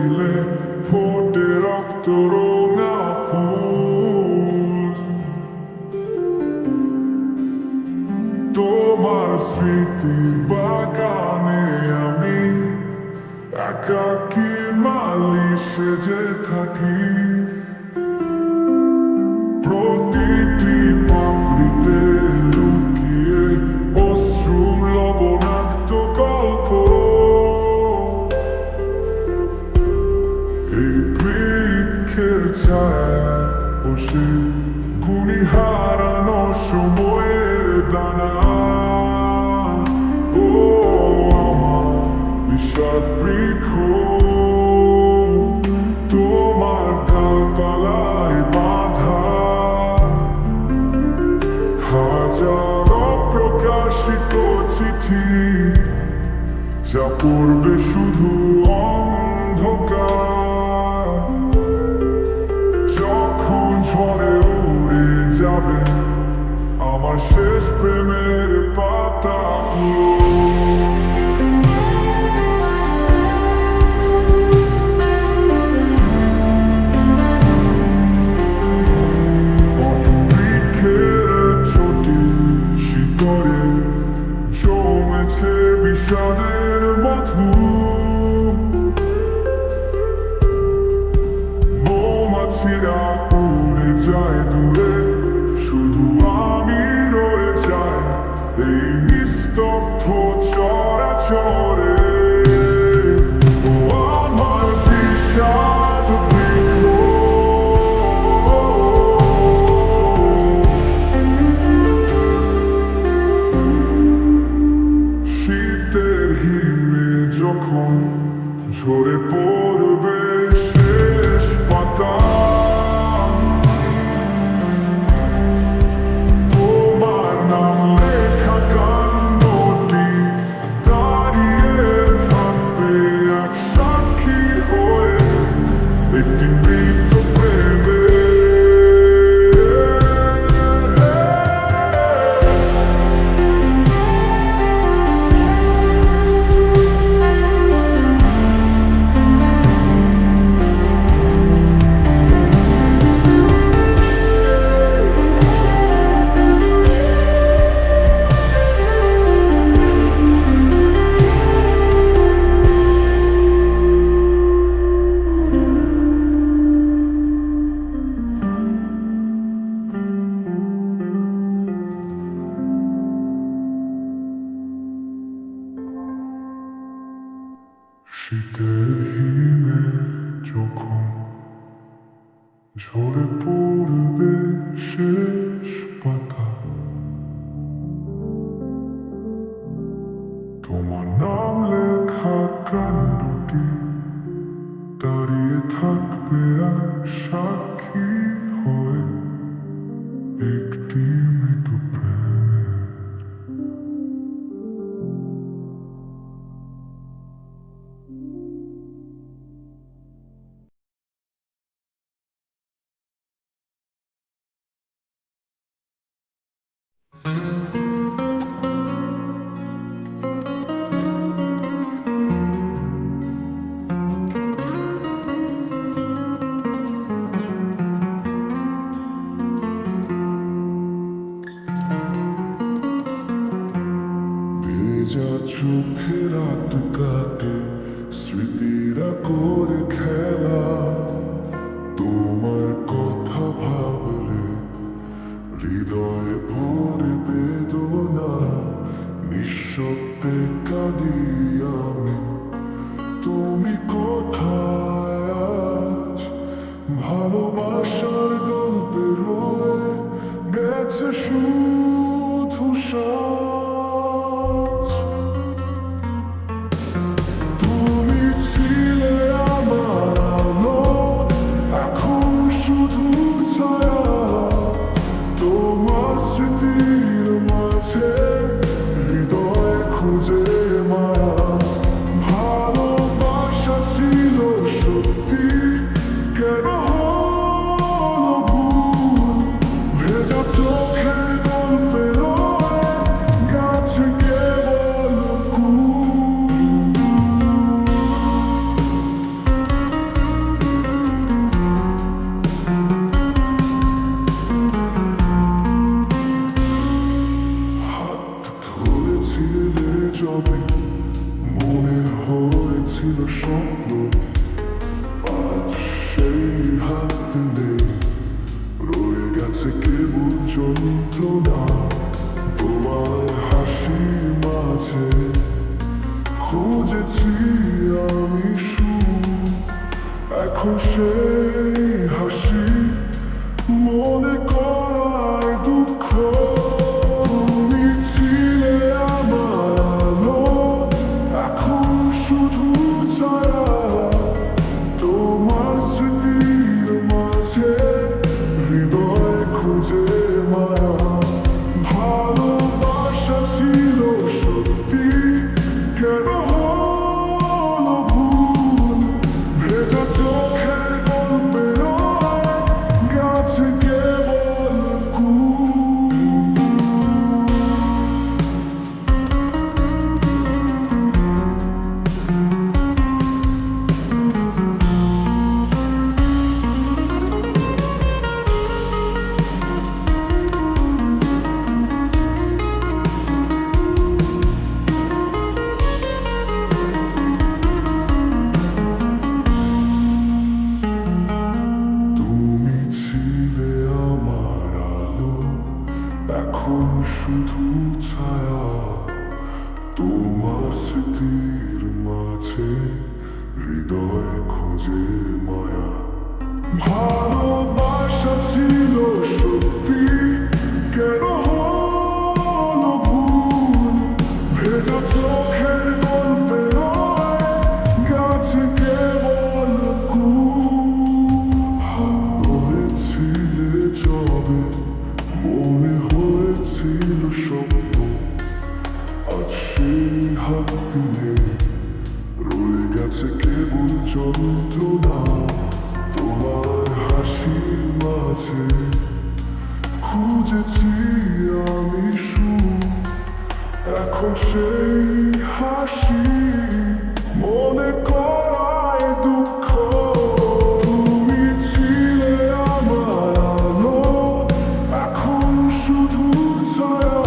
দিলে ফোটে রক্ত রঙা ফুল। তোমার স্মৃতির বাগানে আমি একাকী মালি সেজে থাকি। প্রতিটি পাপড়িতে লুকিয়ে অশ্রু লবণাক্ত গল্প। এই বৃক্ষের ছায়া বসে গুণী হারানো সময়ের দানা। ও আমার বিষাদ বৃক্ষ, তোমার ডালপালায় বাঁধা হাজার অপ্রকাশিত চিঠি, যা পড়বে শুধু অন্ধকার। যখন ঝড়ে উড়ে যাবে আমার শেষ প্রেমের পাতাগুলো, জমেছে বিষাদের মধু। মৌমাছিরা উড়ে যায় দূরে, শুধু আমি রয়ে যাই এই নিস্তব্ধ চরাচরে। ও আমার বিষাদ বৃক্ষ, শীতের হিমে যখন ঝরে পড়বে শেষ পাতা, তোমার নাম লেখা কান্ডটি দাঁড়িয়ে থাকবে এক সাক্ষী হয়ে একটি মৃত প্রেমে। শীতের হিমে যখন ঝরে পড়বে শেষ পাতা, তোমার নাম লেখা কান্ডটি দাঁড়িয়ে থাকবে আর সাক্ষী হয়ে একটি মৃত প্রেমে। ভেজা চোখে রাত কাটে স্মৃতিরা করে খেলা, তোমার কথা ভাবলে হৃদয়ে ভরে বেদনা। নিঃশব্দে কাঁদি আমি, তুমি কোথায় আজ? ভালোবাসার গল্পে রয়ে গেছে শুধু সাজ। তুমি ছিলে এখন সেই হাসি মনে করায় দুঃখ। তুমি ছিলে আমার আলো, এখন শুধু ছায়া। তোমার স্মৃতির মাঝে হৃদয় খুঁজে মায়া। ভালোবাসা ছিল সত্যি, কেন হলো ভুল? ভেজা চোখের গল্পে গেছে কেবল কুল। তুমি ছিলে আমার আলো, এখন শুধু ছায়া। তোমার স্মৃতির মাঝে হৃদয় খুঁজে মায়া। ভালোবাসা ছিল সত্যি, কেন হলো ভুল? ভেজা চোখের গল্পে গেছে কেবল কুল। হয়েছিলে যবে মনে হয়েছিল স্বপ্ন, আজ সেই হাত দিনে রয়ে গেছে কেবল যন্ত্রণা। তোমার হাসির মাঝে খুঁজেছি আমি সুর, এখন সেই হাসি মনে করায় দুঃখ। তুমি ছিলে আমার আলো, এখন শুধু ছায়া।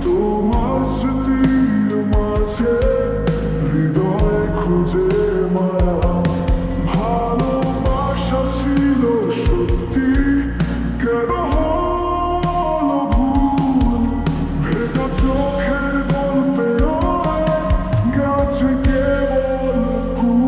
তোমার স্মৃতির মাঝে হৃদয় খুঁজে মায়া। ভালোবাসা ছিল সত্যি, কেন হলো ভুল? ভেজা চোখের গল্পে গেছে কেবল কুল।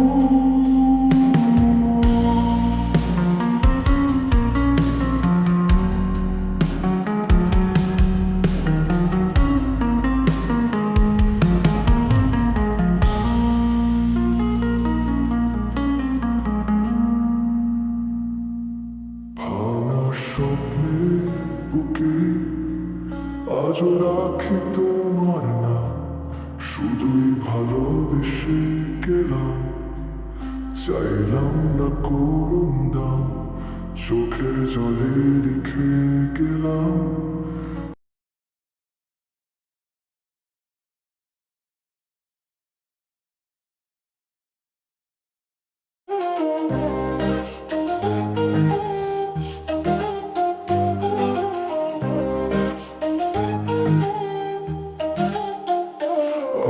ভাঙা স্বপ্নের বুকে আজও রাখি তোমার নাম, শুধুই ভালোবেসে গেলাম। চাইলাম না করুণ দাম, চোখের জলে লিখে গেলাম।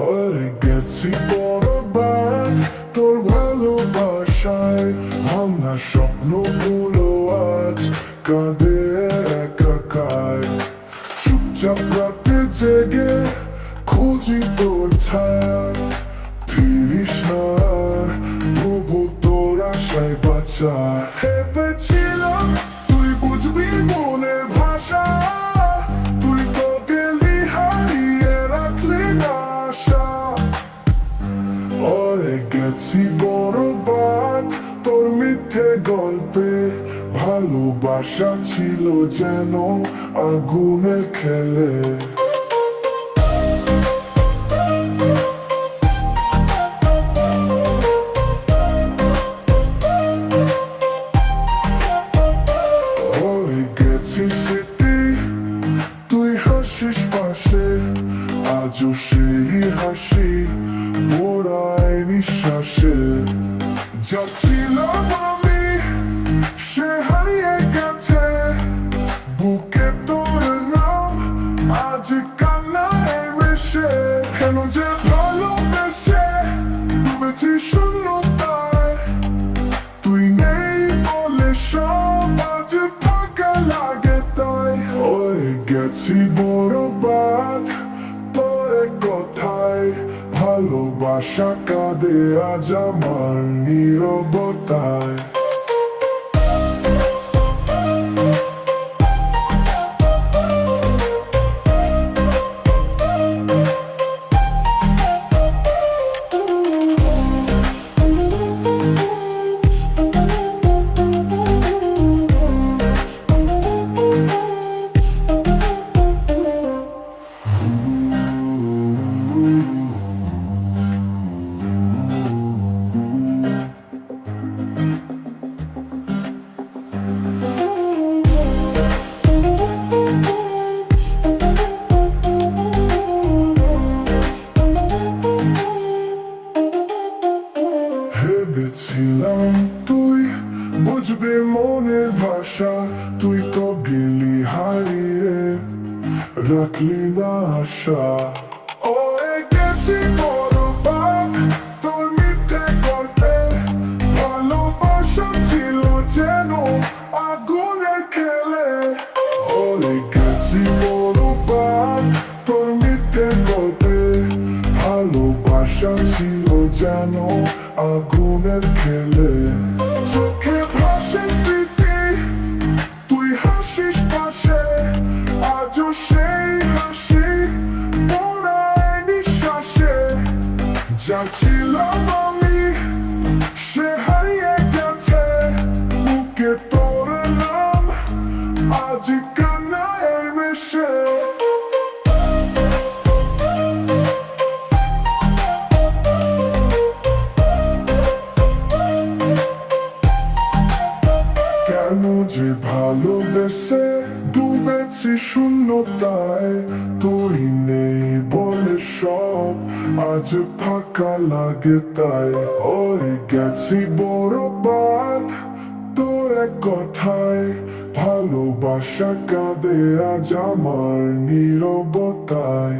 ওই গেছি বরবাদ তোর ভালোবাসায়, ভাঙা স্বপ্নগুলো আজ কাঁদে একাকার। চুপচাপ রাতে জেগে খুঁজি তোর ছায়া, ফিরিস না আর, তবু তোর আশায় বাঁচা। ভেবেছিলাম তুই বুঝবি মনের ভাষা, তুই তো গেলি হারিয়ে রাখলি না আশা। ওরে গেছি বরবাদ তোর মিথ্যে গল্পে, ভালোবাসা ছিল যেন আগুনের খেলে। ওই গেছি স্মৃতি, তুই হাসিস পাশে, আজও সেই হাসি মোড়ায় নিঃশ্বাসে। যাচ্ছিলাম আমি সে হারিয়ে গেছে, বুকে তোর নাম আজ কান্নায় মেশে। কেন যে ভালোবেসে ডুবেছি শূন্যতায়, তুই নেই বলে সব আজ ফাঁকা লাগে তাই। ওই গেছি বরবাদ তোর কথায়, ভালোবাসা কাঁদে আজ আমার নীরবতা। শূন্যতায়। ভেবেছিলাম তুই বুঝবি মনের ভাষা, তুই তো গেলি হারিয়ে, রাখলি না আশা। ওরে গেছি বরবাদ তোর মিথ্যে গল্পে, ভালোবাসা ছিল যেন আগুনের খেলে। ওরে গেছি বরবাদ তোর মিথ্যে গল্পে, ভালোবাসা ছিল যেন আগুনের খেলে। চোখে ভাসে স্মৃতি তুই হাসিস পাশে, আজও সেই হাসি পড়ায় নিঃশ্বাসে। যা ছিলাম আমি সে হারিয়ে গেছে, বুকে তোর নাম আজ কান্নায় মেশে। কেন যে ভালোবেসে ডুবেছি শূন্যতায়, তুই নেই বলে সব আজ ফাঁকা লাগে তাই। ওই গেছি বরবাদ তোর এক কথায়, ভালোবাসা কাঁদে আজ আমার নীরবতায়।